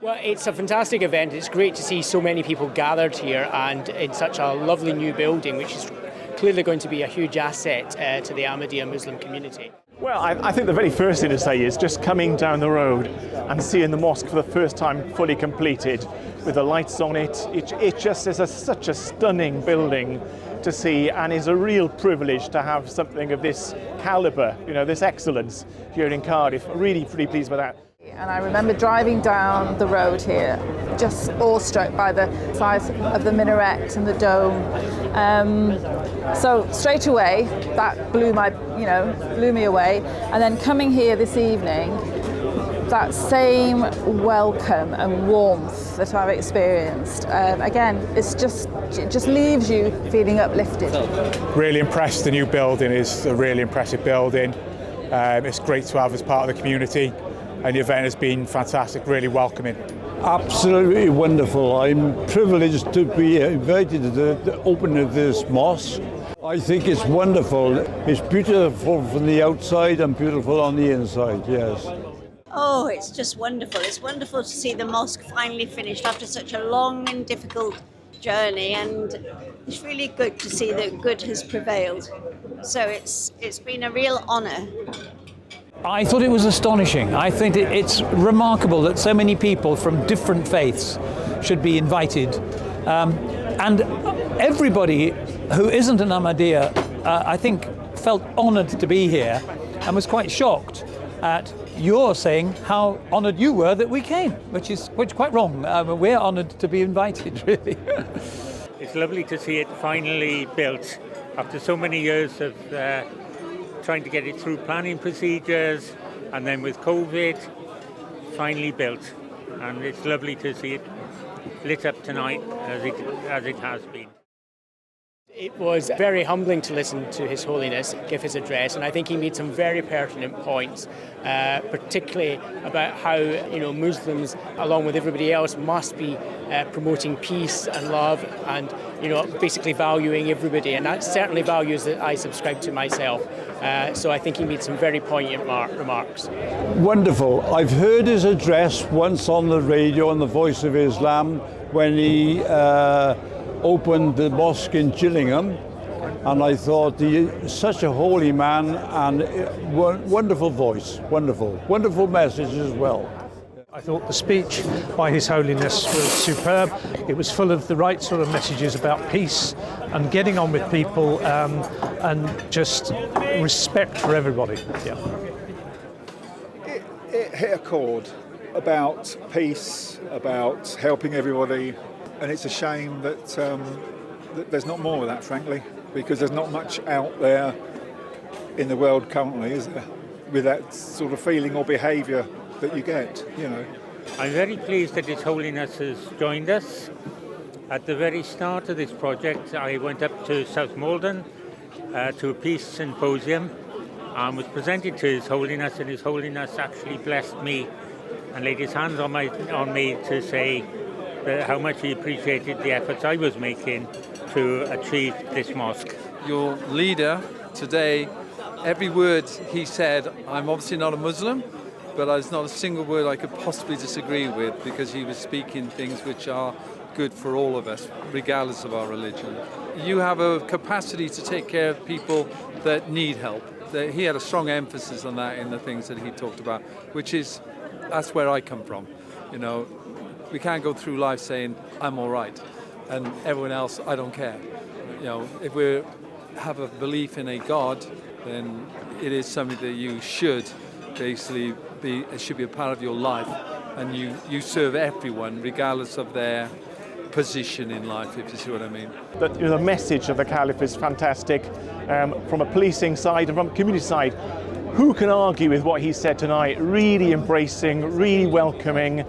Well, it's a fantastic event. It's great to see so many people gathered here and in such a lovely new building, which is clearly going to be a huge asset to the Ahmadiyya Muslim community. Well, I think the very first thing to say is just coming down the road and seeing the mosque for the first time fully completed with the lights on it. It just is such a stunning building to see, and is a real privilege to have something of this calibre, this excellence here in Cardiff. Really pretty pleased with that. And I remember driving down the road here, just awestruck by the size of the minaret and the dome. So straight away, that blew me away. And then coming here this evening, that same welcome and warmth that I've experienced, again, it just leaves you feeling uplifted. Really impressed. The new building is a really impressive building. It's great to have as part of the community. And the event has been fantastic, really welcoming. Absolutely wonderful. I'm privileged to be invited to the opening of this mosque. I think it's wonderful. It's beautiful from the outside and beautiful on the inside, yes. Oh, it's just wonderful. It's wonderful to see the mosque finally finished after such a long and difficult journey, and it's really good to see that good has prevailed. So it's been a real honour. I thought it was astonishing. I think it's remarkable that so many people from different faiths should be invited. And everybody who isn't an Ahmadiyya, I think, felt honoured to be here and was quite shocked at your saying how honoured you were that we came, which is quite wrong. We're honoured to be invited, really. It's lovely to see it finally built after so many years of trying to get it through planning procedures, and then with COVID, finally built. And it's lovely to see it lit up tonight as it has been. It was very humbling to listen to His Holiness give his address, and I think he made some very pertinent points, particularly about how Muslims, along with everybody else, must be promoting peace and love, and basically valuing everybody, and that's certainly values that I subscribe to myself. So I think he made some very poignant remarks. Wonderful. I've heard his address once on the radio on the Voice of Islam when he opened the mosque in Gillingham, and I thought such a holy man and wonderful voice, wonderful message as well. I thought the speech by His Holiness was superb. It was full of the right sort of messages about peace and getting on with people, and just respect for everybody. Yeah. It hit a chord about peace, about helping everybody. And it's a shame that there's not more of that, frankly, because there's not much out there in the world currently, is there, with that sort of feeling or behaviour that you get, I'm very pleased that His Holiness has joined us. At the very start of this project, I went up to South Malden to a peace symposium and was presented to His Holiness, and His Holiness actually blessed me and laid his hands on me to say how much he appreciated the efforts I was making to achieve this mosque. Your leader today, every word he said, I'm obviously not a Muslim, but there's not a single word I could possibly disagree with, because he was speaking things which are good for all of us, regardless of our religion. You have a capacity to take care of people that need help. He had a strong emphasis on that in the things that he talked about, that's where I come from. We can't go through life saying, I'm all right, and everyone else, I don't care. If we have a belief in a God, then it is something that you should basically it should be a part of your life, and you serve everyone regardless of their position in life, if you see what I mean. The message of the Caliph is fantastic, from a policing side and from a community side. Who can argue with what he said tonight? Really embracing, really welcoming,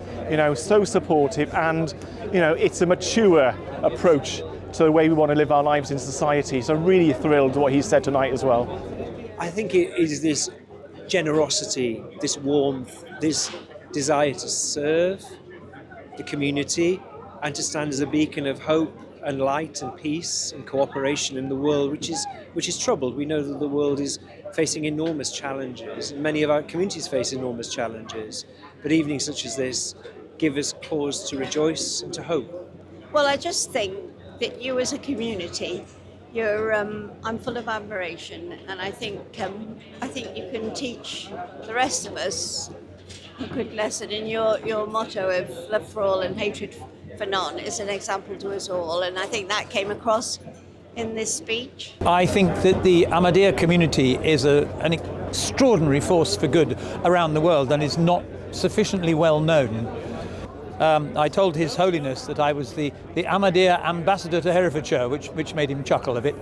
so supportive, and it's a mature approach to the way we want to live our lives in society. So really thrilled what he said tonight as well. I think it is this generosity, this warmth, this desire to serve the community and to stand as a beacon of hope and light and peace and cooperation in the world, which is troubled. We know that the world is facing enormous challenges, and many of our communities face enormous challenges. But evenings such as this give us cause to rejoice and to hope? Well, I just think that you as a community, I'm full of admiration, and I think you can teach the rest of us a good lesson. And your motto of love for all and hatred for none is an example to us all, and I think that came across in this speech. I think that the Ahmadiyya community is an extraordinary force for good around the world and is not sufficiently well known. I told His Holiness that I was the Ahmadiyya ambassador to Herefordshire, which made him chuckle a bit.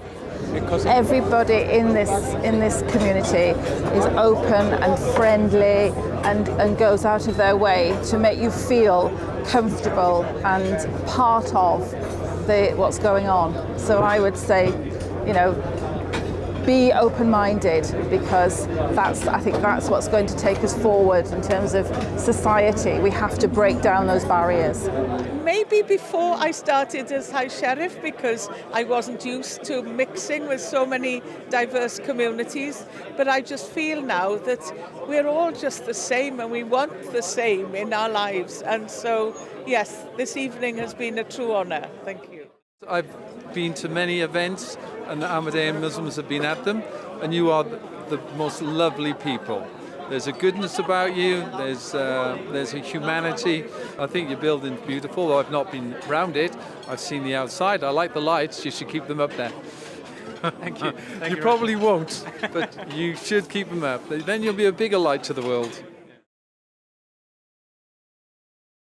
Because everybody in this community is open and friendly and goes out of their way to make you feel comfortable and part of what's going on. So I would say, be open-minded, because I think that's what's going to take us forward in terms of society. We have to break down those barriers. Maybe before I started as House Sheriff, because I wasn't used to mixing with so many diverse communities, but I just feel now that we're all just the same and we want the same in our lives. And so, yes, this evening has been a true honour. Thank you. I've been to many events and the Ahmadiyya Muslims have been at them, and you are the most lovely people. There's a goodness about you, there's a humanity. I think your building's beautiful. I've not been around it, I've seen the outside. I like the lights, you should keep them up there. Thank you. You probably won't, but you should keep them up. Then you'll be a bigger light to the world.